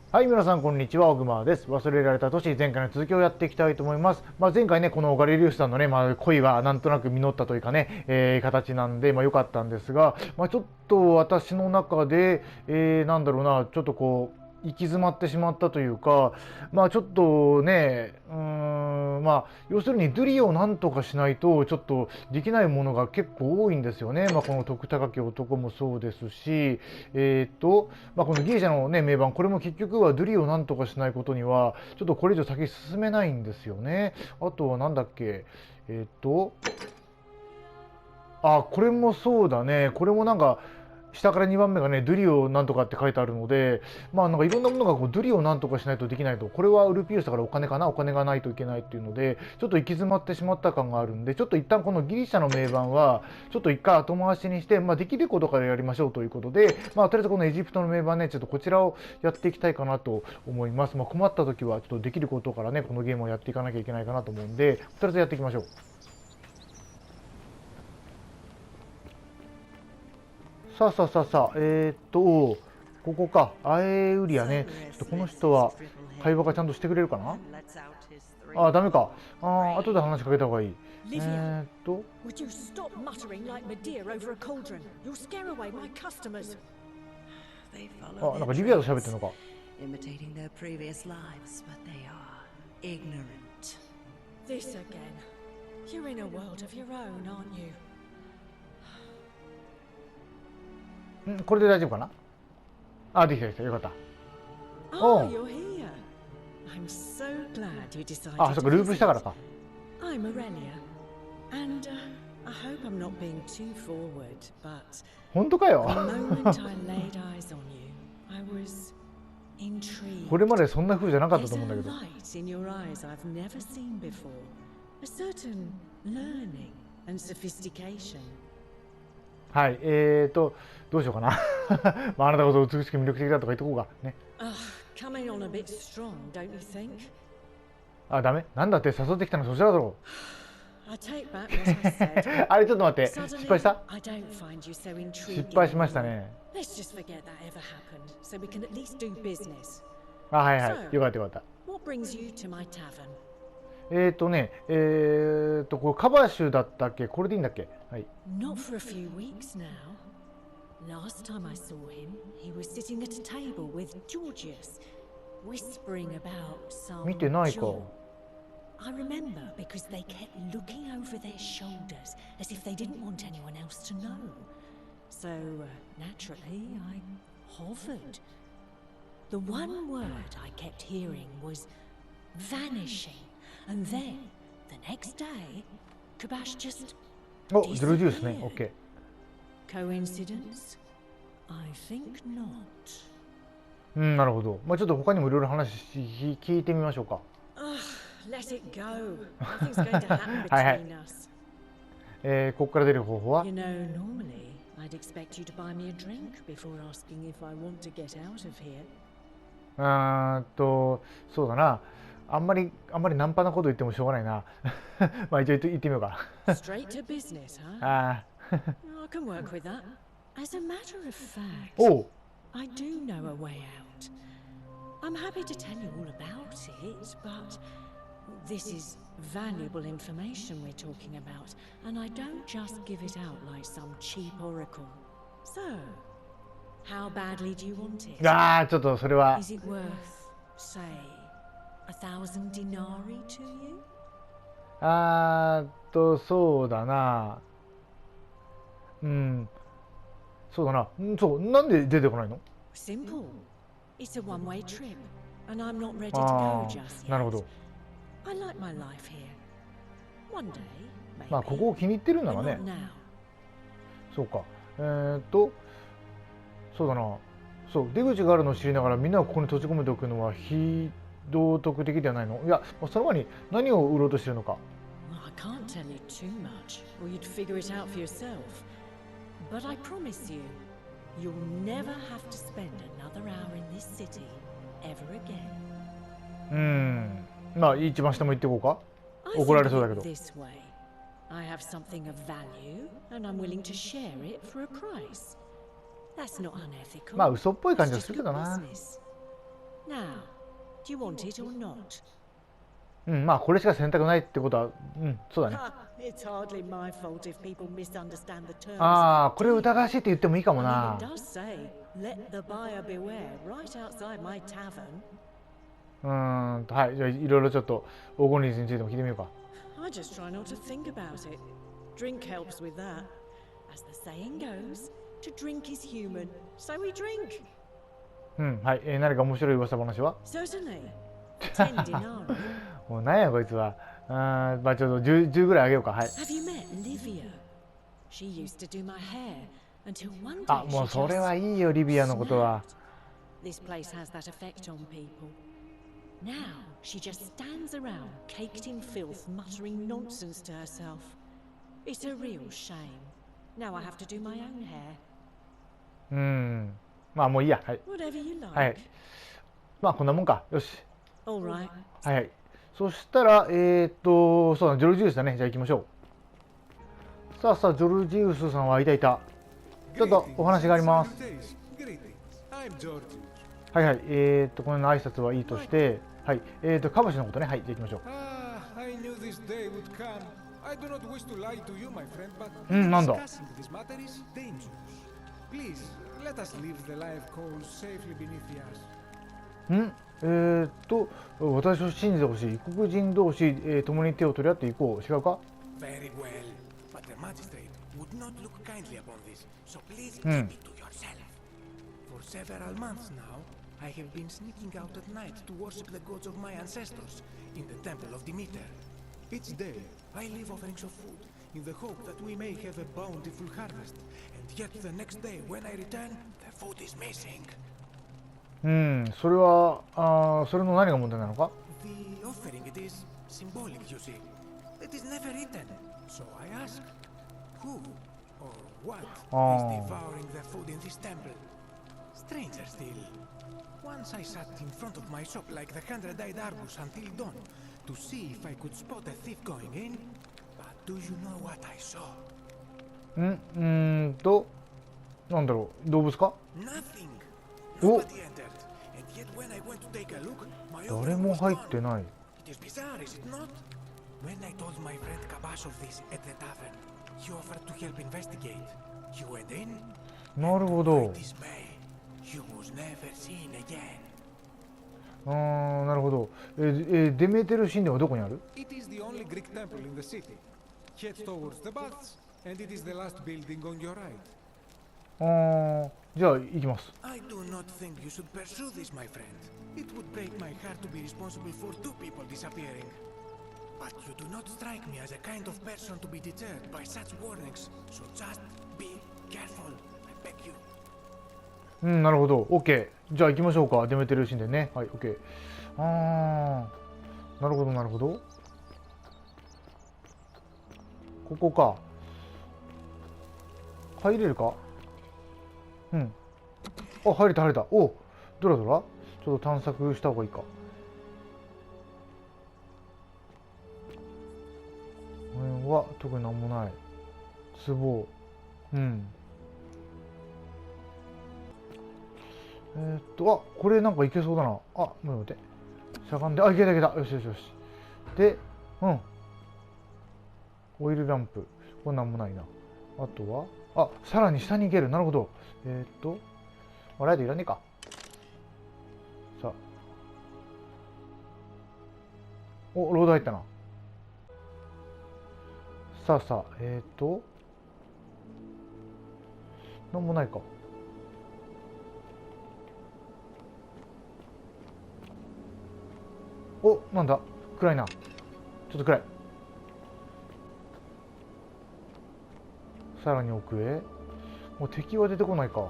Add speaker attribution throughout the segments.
Speaker 1: はい、皆さん、こんにちは。オグマです。忘れられた都市、前回の続きをやっていきたいと思います。前回ね、このガリリウスさんのね、恋はなんとなく実ったというかね、形なんで、良かったんですが、ちょっと私の中で、なんだろうな、ちょっとこう、行き詰まってしまったというか、ちょっとね、要するにドゥリをなんとかしないと、ちょっとできないものが結構多いんですよね。この徳高き男もそうですし、このギリシャのね、名盤、これも結局はドゥリをなんとかしないことには、ちょっとこれ以上先進めないんですよね。あとはなんだっけ、これもそうだね。これもなんか、下から2番目がね、ドゥリをなんとかって書いてあるので、なんかいろんなものがこうドゥリをなんとかしないとできないと、これはウルピウスだからお金かな、お金がないといけないっていうので、ちょっと行き詰まってしまった感があるんで、ちょっと一旦このギリシャの名盤は、ちょっと一回後回しにして、できることからやりましょうということで、とりあえずこのエジプトの名盤ね、ちょっとこちらをやっていきたいかなと思います。困った時は、ちょっとできることからね、このゲームをやっていかなきゃいけないかなと思うんで、とりあえずやっていきましょう。さあさあさあさあ、ここか。あえうりやね。ちょっとこの人は会話がちゃんとしてくれるかな。ダメか。後で話しかけた方がいい。
Speaker 2: Would you stop muttering like Medea over a cauldron? You'll scare away my customers.
Speaker 1: なんかリビアと喋ってるのか。
Speaker 3: Imitating their previous lives, but they are ignorant.
Speaker 2: This again. You're in a world of your own, aren't you?
Speaker 1: これで大丈夫かな。できたできた。よかった。
Speaker 2: Oh, you're here. I'm so glad you decided.
Speaker 1: そっか、ループしたからか。
Speaker 2: I'm Aurelia, and I hope I'm not being too forward, but
Speaker 1: 本当かよ。
Speaker 2: the moment I laid eyes on you, I was intrigued.
Speaker 1: これまでそんな風じゃなかったと
Speaker 2: There's
Speaker 1: 思うんだ
Speaker 2: a
Speaker 1: けど。
Speaker 2: light in your eyes I've never seen before. A certain learning and sophistication.
Speaker 1: はい、どうしようかな。あなたこそ美しく魅力的だとか言っとこうか。ね。
Speaker 2: Coming on a bit strong, don't you think?
Speaker 1: ダメなんだって誘ってきたのそちらだろう。
Speaker 2: I take back what I said.
Speaker 1: あれちょっと待って、失敗した
Speaker 2: I don't find you so intriguing.
Speaker 1: 失敗しましたね。
Speaker 2: Let's just forget that ever happened, so we can at least do business.
Speaker 1: はいはい。よかったよかった。
Speaker 2: What brings you to my tavern?
Speaker 1: これカバシュだったっけ。これでいいんだっけ。はい。
Speaker 2: Not for a few weeks now. Last time I saw him, he was sitting at a table with Georgius, whispering about some
Speaker 1: 見てないか。
Speaker 2: jewel. I remember because they kept looking over their shoulders as if they didn't want anyone else to know. So, naturally, I hovered. The one word I kept hearing was vanishing, and then, the next day, Kabash just
Speaker 1: ジョルジウスね。オッケー。
Speaker 2: Coincidence? I think not.
Speaker 1: なるほど。ちょっと他にもいろいろ話聞いてみましょうか。
Speaker 2: Let it go. Nothing's going to happen between us.
Speaker 1: ここから出る方法は
Speaker 2: You know, normally I'd expect you to buy me a drink before asking if I want to get out of here.
Speaker 1: そうだな。あんまりナンパなこと言ってもしょうがないな。一応言ってみようか。
Speaker 2: Straight to business, huh? I can work with that. As a matter of fact, I do know a way out. I'm happy to tell you all about it, but this is valuable information we're talking about, and I don't just give it out like some cheap oracle. So, how badly do you want it?
Speaker 1: ちょっとそれは。
Speaker 2: Is it worth, say, 1,000 denarii to you?
Speaker 1: そうだな。そうだな。なんで出てこないの？
Speaker 2: Simple. It's a one-way trip, and I'm not ready to go just yet.
Speaker 1: なるほど。
Speaker 2: I like my life here. One day, maybe.
Speaker 1: ここを気に入ってるんなら
Speaker 2: But
Speaker 1: ね
Speaker 2: not。now.
Speaker 1: そうか。そうだな。そう、出口があるのを知りながらみんなをここに閉じ込めておくのは非道徳的ではないの？いや、その前に何を売ろうとしてるのか。
Speaker 2: Well, I can't tell you too much, or you'd figure it out for yourself. But I promise you, you'll never have to spend another hour in this city ever again.
Speaker 1: 一番下も行っていこうか。
Speaker 2: I
Speaker 1: 怒られ
Speaker 2: think
Speaker 1: そう
Speaker 2: of
Speaker 1: だ
Speaker 2: it
Speaker 1: けど。
Speaker 2: this way. I have something of value, and I'm willing to share it for a price. That's not unethical.
Speaker 1: 嘘っぽい感じが
Speaker 2: It's
Speaker 1: す
Speaker 2: just
Speaker 1: るけ
Speaker 2: good
Speaker 1: どな。
Speaker 2: business. Now, Do you want it or not?
Speaker 1: うん、まあこれしか選択ないってことは、うん、そうだね。
Speaker 2: It's hardly my fault if people misunderstand the terms.
Speaker 1: ああ、これ疑わしいって言ってもいいかも
Speaker 2: I mean,
Speaker 1: な。
Speaker 2: it does say, "Let the buyer beware" right outside my tavern.
Speaker 1: はい、じゃあいろいろちょっと黄金率についても聞いてみようか。
Speaker 2: I just try not to think about it. Drink helps with that. As the saying goes, to drink is human, so we drink.
Speaker 1: うん、はい、何か面白い噂話は？
Speaker 2: Certainly. 10 denarii.
Speaker 1: もうなんやこいつは。まあちょっと 10ぐらいあげようか。はい。
Speaker 2: Have you met Livia? She used to do my hair until one day
Speaker 1: あ、もうそれはいいよ、リビアのことは。
Speaker 2: This place has that effect on people. Now she just stands around, caked in filth, muttering nonsense to herself. It's a real shame. Now I have to do my own hair.
Speaker 1: まあもういいや。はい。
Speaker 2: Whatever you like.
Speaker 1: はい。まあこんなもんか。よし。
Speaker 2: All right.
Speaker 1: はいはい。そしたら、そうだ、ジョルジウスだね。じゃあ行きましょう。さあさあ、ジョルジウスさんはいたいた。ちょっとお話があります。はいはい。この挨拶はいいとして、はい。カバシのことね。はい。じゃあ行きましょう。うん、なんだ。私を信じてほしい。異国人同士、共に手を取り合っていこう。違うか？うん。
Speaker 4: I have been sneaking out at night to worship the gods of my ancestors in the temple of Demeter. Each day, I leave offerings of food in the hope that we may have a bountiful harvest. And yet the next day, when I return, the food is missing.
Speaker 1: それは、それの何が問題なのか？
Speaker 4: The offering, it is symbolic, you see. It is never eaten. So I ask, who or what is devouring the food in this temple? Stranger still. Once I sat in front of my shop like the 100-eyed Argus until dawn to see if I could spot a thief going in. But do you know what I saw?
Speaker 1: なんだろう、動物か？
Speaker 4: Nothing. Nobody entered. And yet when I went to take a look, my
Speaker 1: 誰も入ってない。
Speaker 4: It is bizarre, is it not? When I told my friend Kabash of this at the tavern, he offered to help investigate. He went in.
Speaker 1: なるほど。
Speaker 4: He was never seen again.
Speaker 1: なるほど。デメテル神殿はどこにある？
Speaker 5: It is the only Greek temple in the city. Head towards the baths, and it is the last building on your right.
Speaker 1: じゃあ行きます。
Speaker 4: I do not think you should pursue this, my friend. It would break my heart to be responsible for 2 people disappearing. But you do not strike me as a kind of person to be deterred by such warnings. So just be careful, I beg you.
Speaker 1: なるほど。OK。じゃあ行きましょうか。デメテル神殿ね。はい、OK。なるほど、なるほど。ここか。入れるか？あ、入れた、入れた。お、どらどら？ちょっと探索した方がいいか。これは特になんもない。壺。これなんかいけそうだな。もう待って。しゃがんで、いけたいけた。よしよしよし。で、オイルランプ。これなんもないな。あとは、さらに下に行ける。なるほど。ライトいらねえか。さあ。お、ロード入ったな。さあさあ、なんもないか。お、なんだ、暗いな。ちょっと暗い。さらに奥へ。もう敵は出てこないか。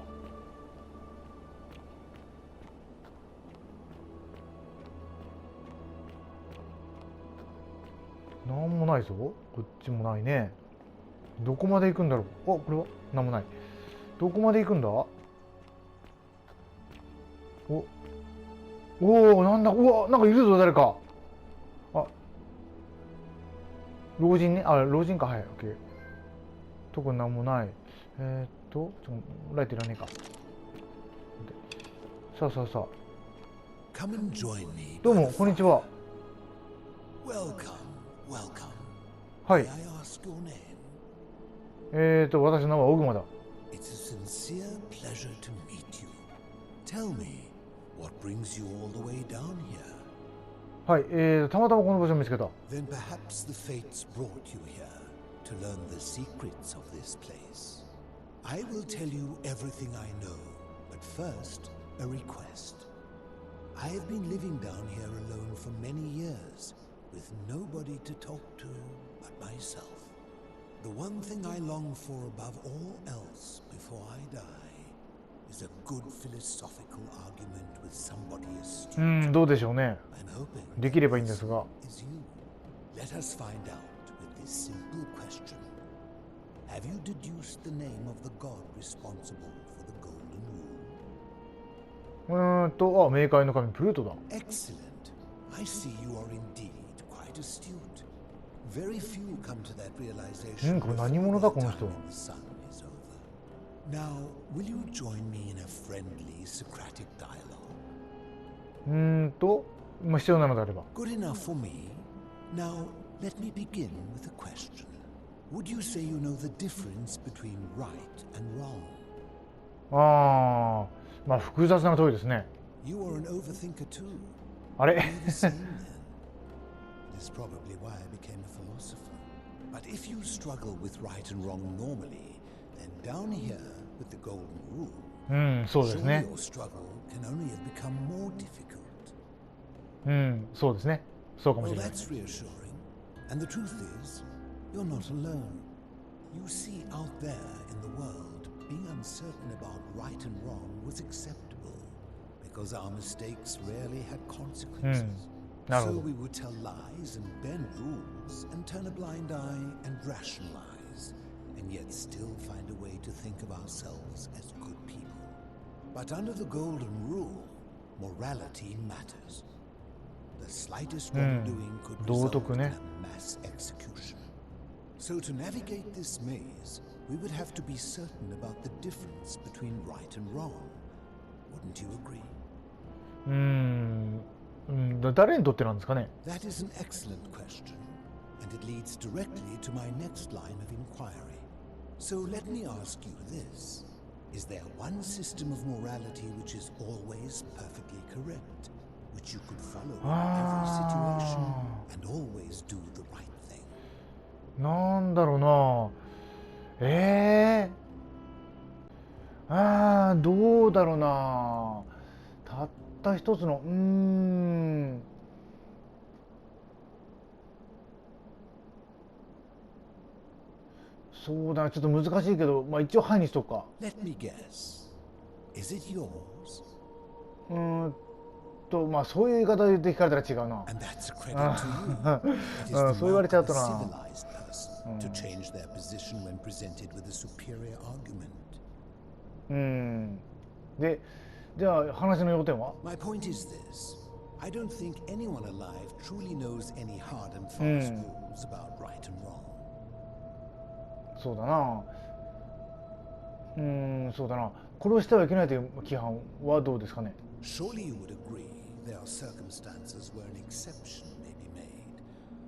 Speaker 1: なんもないぞ。こっちもないね。どこまで行くんだろう。これはなんもない。どこまで行くんだ。なんだ。うわ、なんかいるぞ、誰か。老人ね。老人か。はい、オッケー。特になんもない。ライトいらねえか。さあさあさあ。
Speaker 6: Come and join me.
Speaker 1: どうもこんにちは。
Speaker 6: Welcome, welcome.
Speaker 1: はい。
Speaker 6: May I ask your name?
Speaker 1: 私の名はオグマだ。
Speaker 6: It's a sincere pleasure to meet you. Tell me, what brings you all the way down here?
Speaker 1: はい。たまたまこの場所を見つけた。
Speaker 6: Then perhaps the fates brought you here to learn the secrets of this place. I will tell you everything I know, but first, a request. I have been living down here alone for many years, with nobody to talk to but myself. The one thing I long for above all else before I die is a good philosophical argument with somebody astute.
Speaker 1: どうでしょうね。
Speaker 6: I'm hoping
Speaker 1: できればいいんですが。
Speaker 6: is you. Let us find out with this simple question. Have you deduced the name of the god responsible for the golden rule?
Speaker 1: 冥界の神プルートだ。
Speaker 6: Excellent. I see you are indeed quite astute. Very few come to that realization
Speaker 1: これ何者だ
Speaker 6: before
Speaker 1: この
Speaker 6: the
Speaker 1: 人
Speaker 6: time in the sun is over. Now, will you join me in a friendly Socratic dialogue?
Speaker 1: 必要なのであれば。
Speaker 6: Good enough for me. Now, let me begin with a question. Would you say you know the difference between right and wrong?
Speaker 1: まあ複雑な問いですね。
Speaker 6: You are an overthinker too.
Speaker 1: あれ
Speaker 6: You're the same then. It is probably why I became a philosopher. But if you struggle with right and wrong normally, then down here with the golden rule,
Speaker 1: そうです
Speaker 6: surely
Speaker 1: ね。
Speaker 6: your struggle can only have become more difficult.
Speaker 1: そうですね。そうかも
Speaker 6: Well,
Speaker 1: しれない。
Speaker 6: that's reassuring. And the truth is, you're not alone. You see, out there in the world, being uncertain about right and wrong was acceptable because our mistakes rarely had consequences.
Speaker 1: なるほ
Speaker 6: So
Speaker 1: ど。
Speaker 6: we would tell lies and bend rules and turn a blind eye and rationalize, and yet still find a way to think of ourselves as good people. But under the golden rule, morality matters. The slightest wrongdoing could result
Speaker 1: 道徳
Speaker 6: in
Speaker 1: ね。
Speaker 6: a mass execution. So to navigate this maze, we would have to be certain about the difference between right and wrong. Wouldn't you agree?
Speaker 1: 誰にとってなんですかね。
Speaker 6: That is an excellent question, and it leads directly to my next line of inquiry. So let me ask you this. Is there one system of morality which is always perfectly correct, which you could follow in every situation and always do the right thing?
Speaker 1: なんだろうな。どうだろうな。たった一つのそうだな、ちょっと難しいけど、まあ一応はいにしとくか。
Speaker 6: Let me guess. Is it yours?
Speaker 1: まあそういう言い方で聞かれたら違うな。
Speaker 6: And that's a credit to you. It is
Speaker 1: そう言われ
Speaker 6: the
Speaker 1: ちゃう
Speaker 6: mark
Speaker 1: と
Speaker 6: of a
Speaker 1: な。
Speaker 6: civilized person to change their position when presented with a superior argument.
Speaker 1: で、じゃあ話の要点は？
Speaker 6: My point is this. I don't think anyone alive truly knows any hard and fast rules about right and wrong.
Speaker 1: そうだな。そうだな。殺してはいけないという規範はどうですかね。
Speaker 6: Surely you would agree there are circumstances where an exception may be made,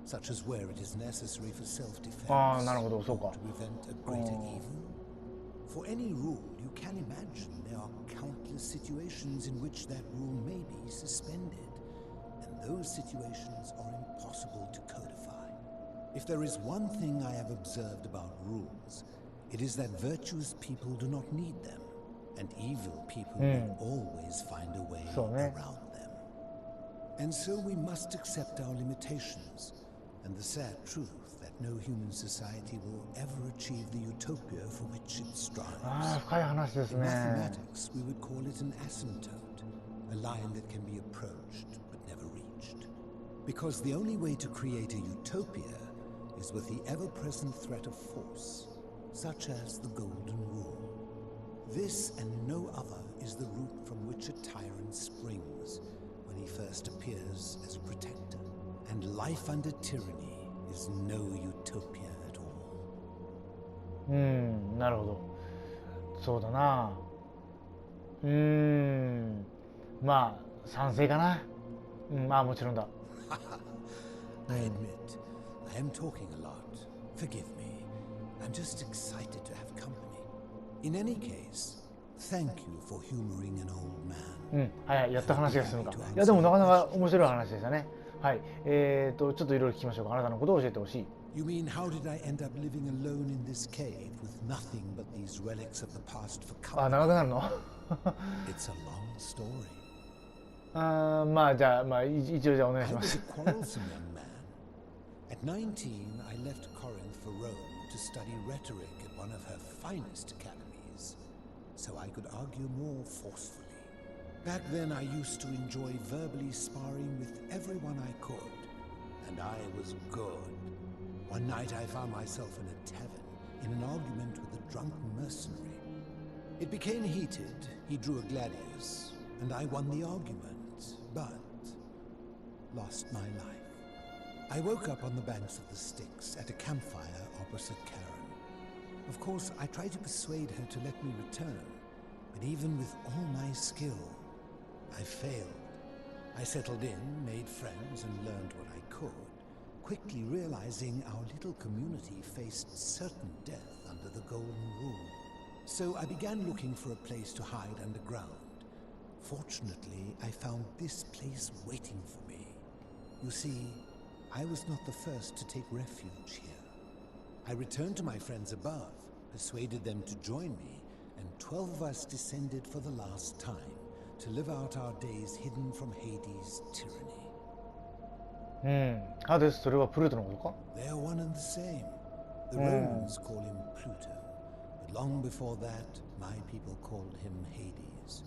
Speaker 6: such as where it is necessary for self-defense
Speaker 1: なるほど、そうか。
Speaker 6: to prevent a greater evil. For any rule, you can imagine there are countless situations in which that rule may be suspended, and those situations are impossible to codify. If there is one thing I have observed about rules, it is that virtuous people do not need them, and evil people will always find a way around them. And so we must accept our limitations, and the sad truth that no human society will ever achieve the utopia for which it strives.
Speaker 1: 深い話です
Speaker 6: In
Speaker 1: ね。
Speaker 6: mathematics, we would call it an asymptote, a line that can be approached but never reached. Because the only way to create a utopia is with the ever-present threat of force, such as the Golden Rule. This and no other is the root from which a tyrant springs when he first appears as a protector. And life under tyranny is no utopia at all.
Speaker 1: なるほど。そうだな。まあ賛成かな。うん、まあもちろんだ。
Speaker 6: I admit, I am talking a lot. Forgive me. I'm just excited to have company. In any case, thank you for humoring an old man.
Speaker 1: うん、はいはい、やった話が済むか。いやでもなかなか面白い話でしたね。はい。ちょっといろいろ聞きましょうか。あなたのことを教えてほしい。
Speaker 6: You mean how did I end up living alone in this cave with nothing but these relics of the past for company?
Speaker 1: あ、長くなるの
Speaker 6: It's a long story.
Speaker 1: まあじゃあ、まあ一応じゃあお願いし
Speaker 6: I
Speaker 1: ま
Speaker 6: was
Speaker 1: す。
Speaker 6: a quarrelsome young man. At 19, I left Corinth for Rome to study rhetoric at one of her finest academies, so I could argue more forcefully. Back then, I used to enjoy verbally sparring with everyone I could, and I was good. One night, I found myself in a tavern in an argument with a drunk mercenary. It became heated. He drew a gladius, and I won the argument, but lost my life. I woke up on the banks of the Styx at a campfire opposite Karen. Of course, I tried to persuade her to let me return, but even with all my skill, I failed. I settled in, made friends, and learned what I could, quickly realizing our little community faced certain death under the Golden Rule. So I began looking for a place to hide underground. Fortunately, I found this place waiting for me. You see, I was not the first to take refuge here. I returned to my friends above, persuaded them to join me, and 12 of us descended for the last time to live out our days hidden from Hades' tyranny.
Speaker 1: ハデス、それはプルートのことか？
Speaker 6: They are one and the same. The Romans call him Pluto, but long before that, my people called him Hades.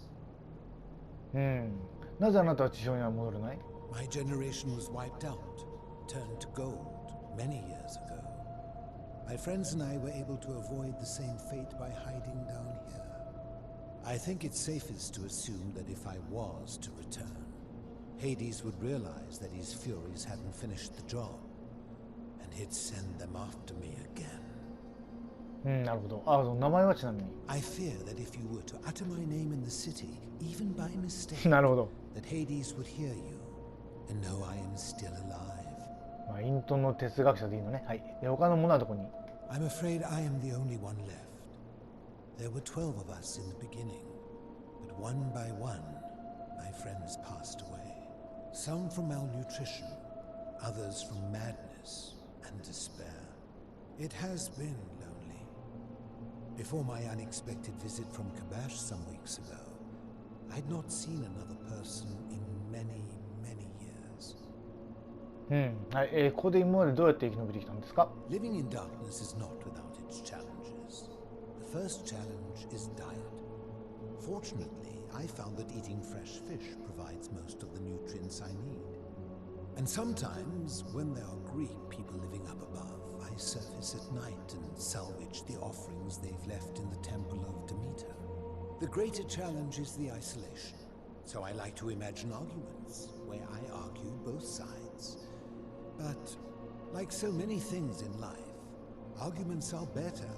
Speaker 1: なぜあなたは地上には戻れない？
Speaker 6: My generation was wiped out, turned to gold, many years ago. My friends and I were able to avoid the same fate by hiding down here. I think it's safest to assume that if I was to return, Hades would realize that his furies hadn't finished the job, and he'd send them after me again.
Speaker 1: なるほど。あ、その名前はちなみに。
Speaker 6: I fear that if you were to utter my name in the city, even by mistake,
Speaker 1: なるほど。
Speaker 6: that Hades would hear you and know I am still alive.
Speaker 1: まあ、イントの哲学者でいいのね。はい。で、他のものはどこに？
Speaker 6: I'm afraid I am the only one left. There were 12 of us in the beginning, but one by one, my friends passed away. Some from malnutrition, others from madness and despair. It has been lonely. Before my unexpected visit from Kabash some weeks ago, I'd not seen another person in many, many years.
Speaker 1: はい。ここで今までどうやって生き延びてきたんですか？
Speaker 6: Living in darkness is not without its challenges. The first challenge is diet. Fortunately, I found that eating fresh fish provides most of the nutrients I need. And sometimes, when there are Greek people living up above, I surface at night and salvage the offerings they've left in the temple of Demeter. The greater challenge is the isolation. So I like to imagine arguments, where I argue both sides. But, like so many things in life, arguments are better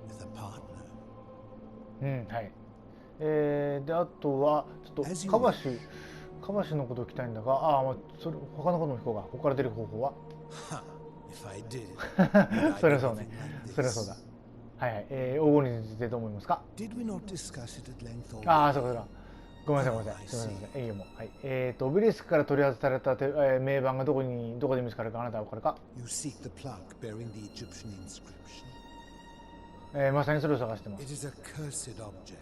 Speaker 6: with a partner.
Speaker 1: はい。で、あとは、ちょっと、カバシのことを聞きたいんだが、まあ、それ、他のことも聞こうか。ここから出る方法は
Speaker 6: If I did,
Speaker 1: それはそうね。それはそうだ。はいはい。黄金についてどう思いますか？
Speaker 6: Did we not discuss it at length already?
Speaker 1: そうかそうか。ごめんなさい、ごめんなさい。すみません。いいよもう。はい。オベリスクから取り外された銘板がどこで見つかるかあなたは分かるか？
Speaker 6: You seek the plaque bearing the Egyptian inscription.
Speaker 1: まさにそれを探してます。
Speaker 6: It is a cursed object,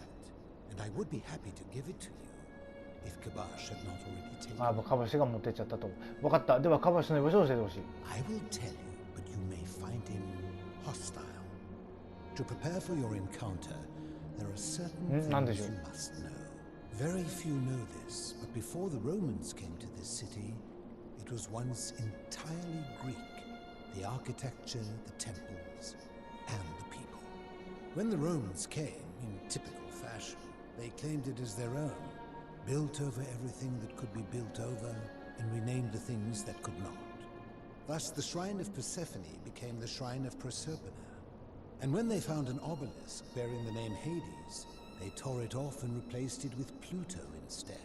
Speaker 6: and I would be happy to give it to you if Kabash had not already taken it.
Speaker 1: カバシが持ってっちゃったと。分かった。ではカバシの居場所を教えてほしい。
Speaker 6: I will tell you, but you may find him hostile. To prepare for your encounter, there are certain things you must know. Very few know this, but before the Romans came to this city, it was once entirely Greek. The architecture, the temples, and the people. When the Romans came, in typical fashion, they claimed it as their own, built over everything that could be built over, and renamed the things that could not. Thus, the shrine of Persephone became the shrine of Proserpina. And when they found an obelisk bearing the name Hades, they tore it off and replaced it with Pluto instead.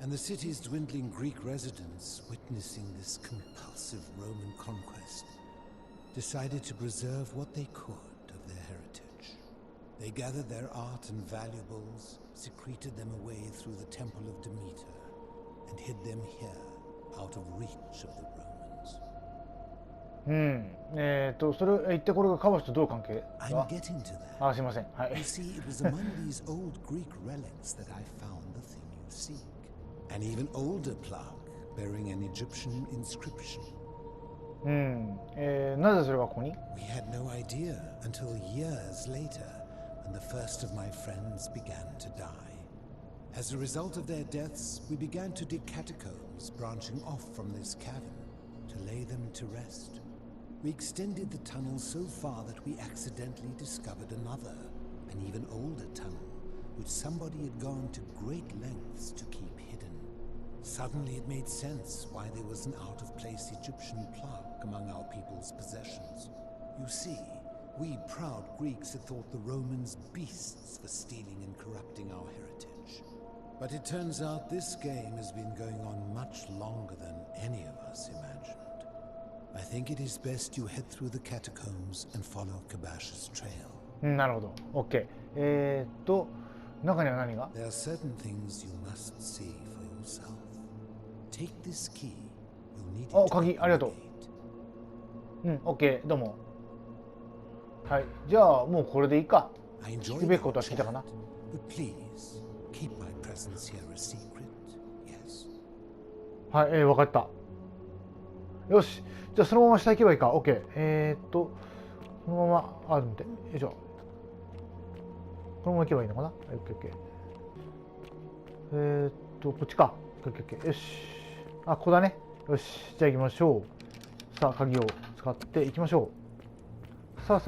Speaker 6: And the city's dwindling Greek residents, witnessing this compulsive Roman conquest, decided to preserve what they could of their heritage. They gathered their art and valuables, secreted them away through the Temple of Demeter, and hid them here, out of reach of the Romans.
Speaker 1: それを言ったこれがカバシとどう関係
Speaker 6: I'm getting to that.
Speaker 1: あ、すいません。はい。
Speaker 6: You see, it was among these old Greek relics that I found the thing you seek. An even older plaque bearing an Egyptian inscription.
Speaker 1: なぜそれがここに
Speaker 6: We had no idea until years later when the first of my friends began to die. As a result of their deaths, we began to dig catacombs branching off from this cavern to lay them to rest. We extended the tunnel so far that we accidentally discovered another, an even older tunnel, which somebody had gone to great lengths to keep hidden. Suddenly it made sense why there was an out-of-place Egyptian plaque among our people's possessions. You see, we proud Greeks had thought the Romans beasts for stealing and corrupting our heritage. But it turns out this game has been going on much longer than any of us imagined. I think it is best you head through the catacombs and follow Kabash's trail.
Speaker 1: なるほど。OK。中には何が
Speaker 6: There are certain things you must see for yourself. Take this key. You'll need it.
Speaker 1: お、鍵、ありがとう。OK。どうも。はい。じゃあ、もうこれでいいか。聞くべきことは聞いたかな。
Speaker 6: But please, keep my presence here a secret. Yes.
Speaker 1: はい、わかった。よし。じゃあそのまま下行けばいいか。OK。このまま、待って。よいしょ。このまま行けばいいのかな。OK。こっちか。OK。よし。あ、ここだね。よし。じゃあ行きましょう。さあ、鍵を使って行きましょう。さあ。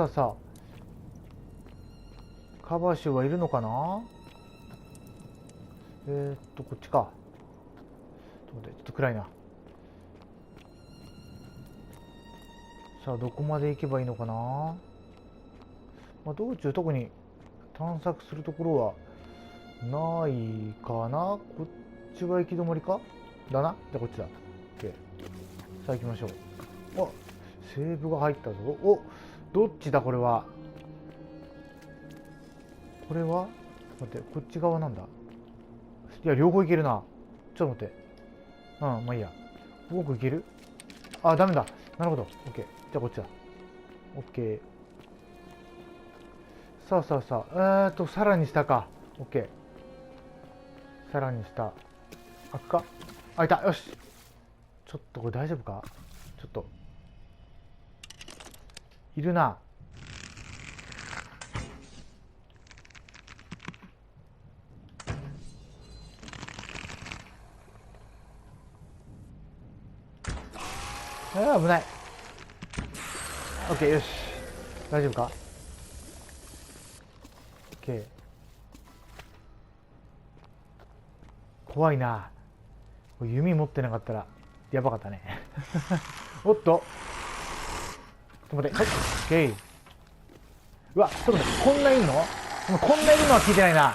Speaker 1: カバーシュはいるのかな。こっちか。ちょっと暗いな。さあどこまで行けばいいのかな。道中特に探索するところはないかな。こっちは行き止まりかだな。じゃあこっちだ。OK。さあ行きましょう。あ、セーブが入ったぞ。お、どっちだこれは。これは待って、こっち側なんだ。いや、両方行けるな。ちょっと待って。まあいいや。僕行ける？あ、ダメだ。なるほど。OK。じゃあこっちだ。OK。さあ。さらに下か。OK。さらに下。開くか？開いた。よし。ちょっとこれ大丈夫か？ちょっと。いるな。危ない。OK、よし。大丈夫か？ OK。怖いな。弓持ってなかったらやばかったね。おっと。ちょっと待って。はい。OK。うわ、ちょっと待って。こんないるの？こんないるのは聞いてないな。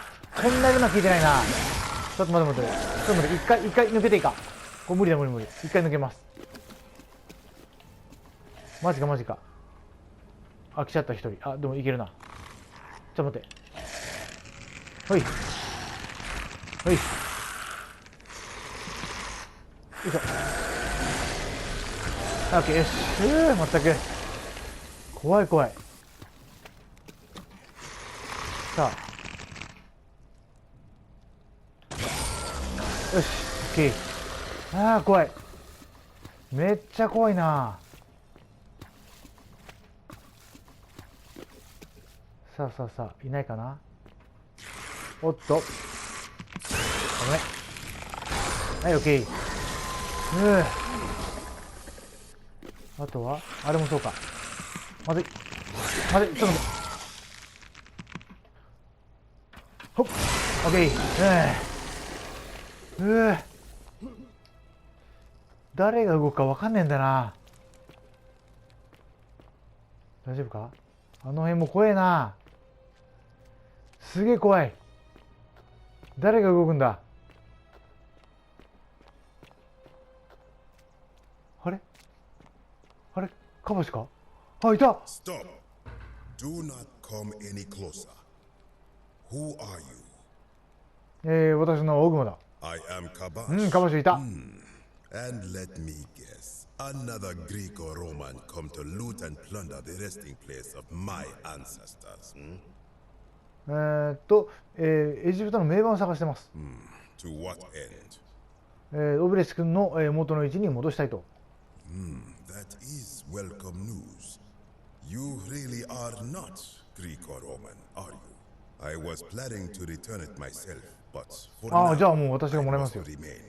Speaker 1: ちょっと待って。一回抜けていいか。これ無理だ。一回抜けます。マジか。あ、来ちゃった一人。あ、でもいけるな。ちょっと待って。ほい。よいしょ。OK、よし。まったく。怖い。さあ。よし。OK。怖い。めっちゃ怖いな。さあ、いないかな。おっと。ごめん。はい、OK。あとは、あれもそうか。まずい。ちょっと待って。ほっ。OK。誰が動くかわかんねえんだな。大丈夫か？あの辺も怖えな。すげえ怖い。誰が動くんだ。あれあれカバシか。あ、いた。
Speaker 7: Stop! Do not come any closer. Who are you?
Speaker 1: 私のオグマだ。
Speaker 7: I am Kabash.
Speaker 1: カバシいた。
Speaker 7: And let me guess, another Greek or Roman come to loot and plunder the resting place of my ancestors.
Speaker 1: エジプトの名盤を探してます。
Speaker 7: To what end?
Speaker 1: オブレス君の元の位置に戻したいと。
Speaker 7: That is welcome news. You really are not Greek or Roman, are you? I was planning to return it myself, but for now,
Speaker 1: じゃあもう私がもらいますよ。
Speaker 7: I must remain.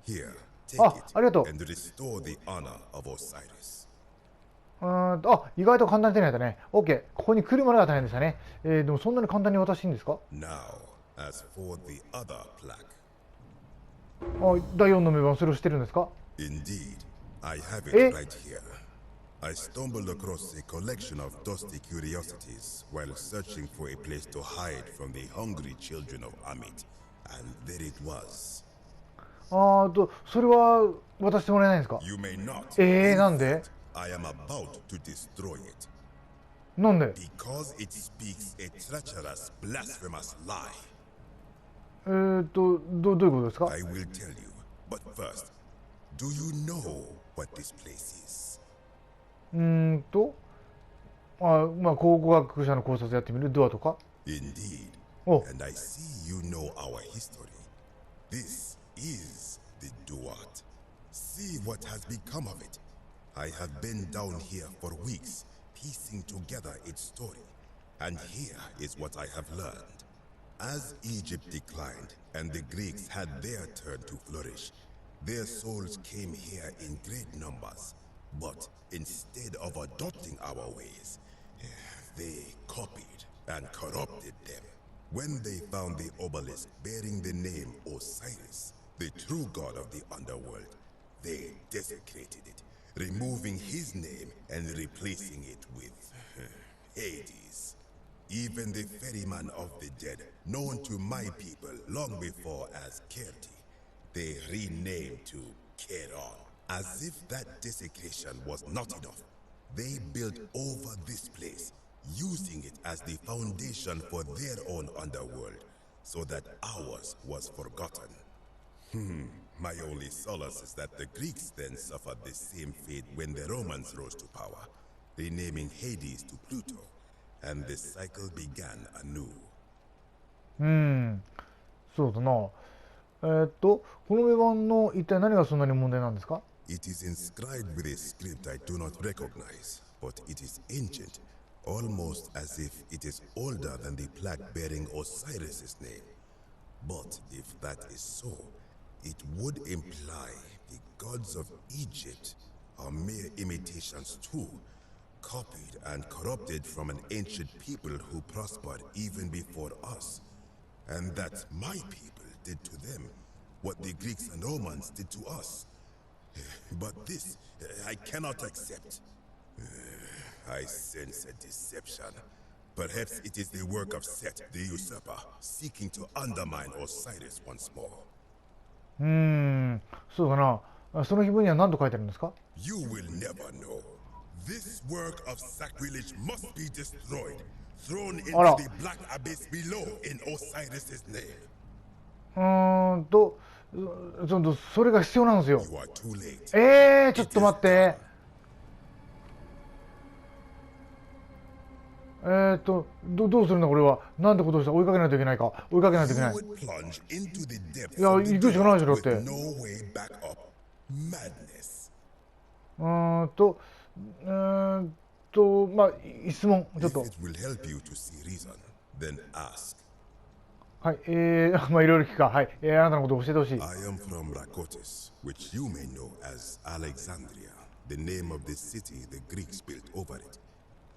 Speaker 7: Here, take it
Speaker 1: ありがとう。
Speaker 7: and restore the honor of Osiris.
Speaker 1: 意外と簡単に手に入ったね。OK。ここに来るまでが大変でしたね。でもそんなに簡単に渡していいんですか？
Speaker 7: Now, as for the other plaque.
Speaker 1: 第4の名盤、それをしてるんですか？
Speaker 7: Indeed, I have it right here. I stumbled across a collection of dusty curiosities while searching for a place to hide from the hungry children of Amit, and there it was.
Speaker 1: それは渡してもらえないんですか？
Speaker 7: You may not.
Speaker 1: なんで？
Speaker 7: I am about to destroy it.
Speaker 1: なんで？
Speaker 7: Because it speaks a treacherous, blasphemous lie.
Speaker 1: どういうことですか？
Speaker 7: I will tell you. But first, do you know what this place is?
Speaker 1: 考古学者の考察やってみる。ドアとか。
Speaker 7: Indeed.
Speaker 1: Oh.
Speaker 7: And I see you know our history. This is the Duat. See what has become of it. I have been down here for weeks, piecing together its story. And here is what I have learned. As Egypt declined and the Greeks had their turn to flourish, their souls came here in great numbers. But instead of adopting our ways, they copied and corrupted them. When they found the obelisk bearing the name Osiris, the true god of the underworld, they desecrated it, removing his name and replacing it with Hades. Even the ferryman of the dead, known to my people long before as Kerti, they renamed to Keron. As if that desecration was not enough, they built over this place, using it as the foundation for their own underworld, so that ours was forgotten. My only solace is that the Greeks then suffered the same fate when the Romans rose to power, renaming Hades to Pluto, and the cycle began anew.
Speaker 1: そうだな。この名盤の一体何がそんなに問題なんですか？
Speaker 7: It is inscribed with a script I do not recognize, but it is ancient, almost as if it is older than the plaque bearing Osiris's name. But if that is so, it would imply the gods of Egypt are mere imitations too, copied and corrupted from an ancient people who prospered even before us, and that my people did to them what the Greeks and Romans did to us. But this, I cannot accept. I sense a deception. Perhaps it is the work of Set, the usurper, seeking to undermine Osiris once more.
Speaker 1: そうだな。その碑文には何と書いてあるんですか？
Speaker 7: You will never know. This work of sacrilege must be destroyed, thrown into the black abyss below in Osiris's name.
Speaker 1: それが必要なんですよ。
Speaker 7: You are too late.
Speaker 1: ちょっと待って。どうするんだこれは。なんてことをした？追いかけないといけないか。追いかけないといけない。
Speaker 7: You would plunge into the depths
Speaker 1: いや、
Speaker 7: of the
Speaker 1: 行くしかないでしょ、だっ
Speaker 7: with
Speaker 1: て。
Speaker 7: no way back up. Madness.
Speaker 1: 質問、ちょっ
Speaker 7: If
Speaker 1: と。
Speaker 7: it will help you to see reason, then ask.
Speaker 1: はい、いろいろ聞くか。はい、あなたのことを教えてほしい。
Speaker 7: I am from Rakotis, which you may know as Alexandria, the name of the city the Greeks built over it.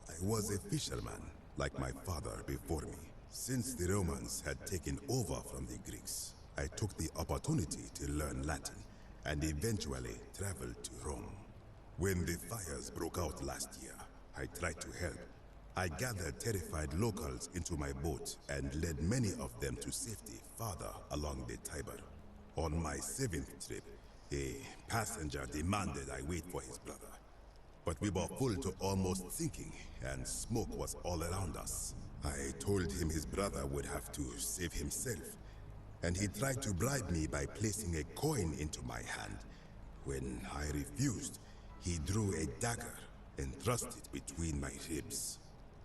Speaker 7: I was a fisherman, like my father before me. Since the Romans had taken over from the Greeks, I took the opportunity to learn Latin and eventually traveled to Rome. When the fires broke out last year, I tried to help. I gathered terrified locals into my boat and led many of them to safety farther along the Tiber. On my 7th trip, A passenger demanded I wait for his brother. But we were full to almost sinking, and smoke was all around us. I told him his brother would have to save himself, and he tried to bribe me by placing a coin into my hand. When I refused, he drew a dagger and thrust it between my ribs.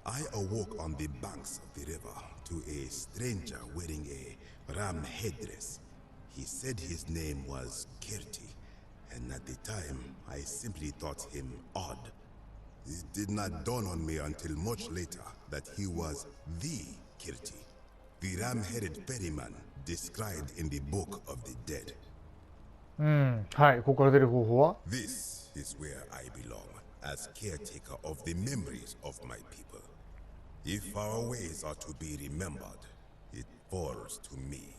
Speaker 7: I awoke on the banks of the river to a stranger wearing a ram headdress. He said his name was Kirti, and at the time, I simply thought him odd. It did not dawn on me until much later that he was the Kirti, the ram-headed ferryman described in the Book of the Dead.
Speaker 1: はい、ここから出る方法は
Speaker 7: This is where I belong, as caretaker of the memories of my people. If our ways are to be remembered, it falls to me.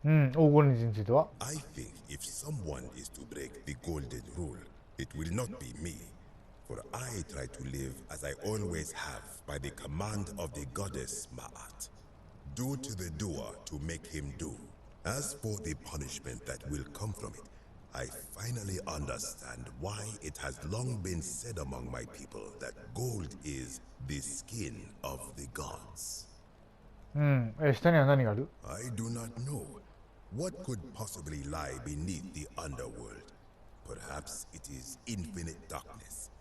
Speaker 1: 黄金人については
Speaker 7: I think if someone is to break the golden rule, it will not be me. For I try to live as I always have by the command of the goddess Ma'at. Do to the doer to make him do. As for the punishment that will come from it, I finally understand why it has long been said among my people that gold is the skin of the gods.
Speaker 1: 下には何がある
Speaker 7: I do not know. What could possibly lie beneath the underworld? Perhaps it is infinite darkness.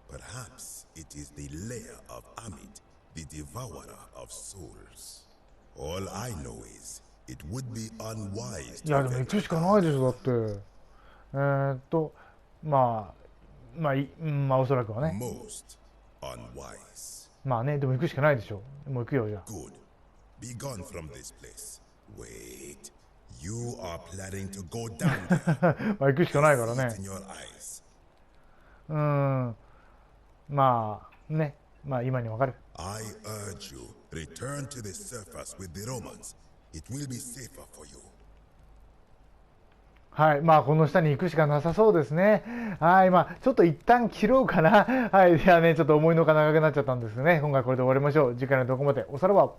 Speaker 7: Perhaps it is the lair of Amit, the devourer of souls. All I know is, it would be unwise
Speaker 1: いやでも行くしかないでしょだってまあおそらくはね
Speaker 7: most unwise.
Speaker 1: まあねでも行くしかないでしょもう行くよじゃ
Speaker 7: Good. Be gone from this place. Wait. You are planning to go down there.
Speaker 1: まあ行くしかないから
Speaker 7: See
Speaker 1: ね
Speaker 7: it in your eyes.
Speaker 1: まあねまあ今にわかる
Speaker 7: I urge you, return to the surface with the Romans. It will be safer for you.
Speaker 1: はいまあこの下に行くしかなさそうですねはいまあちょっと一旦切ろうかなはいではねちょっと思いのほか長くなっちゃったんですね今回これで終わりましょう次回のどこまでおさらば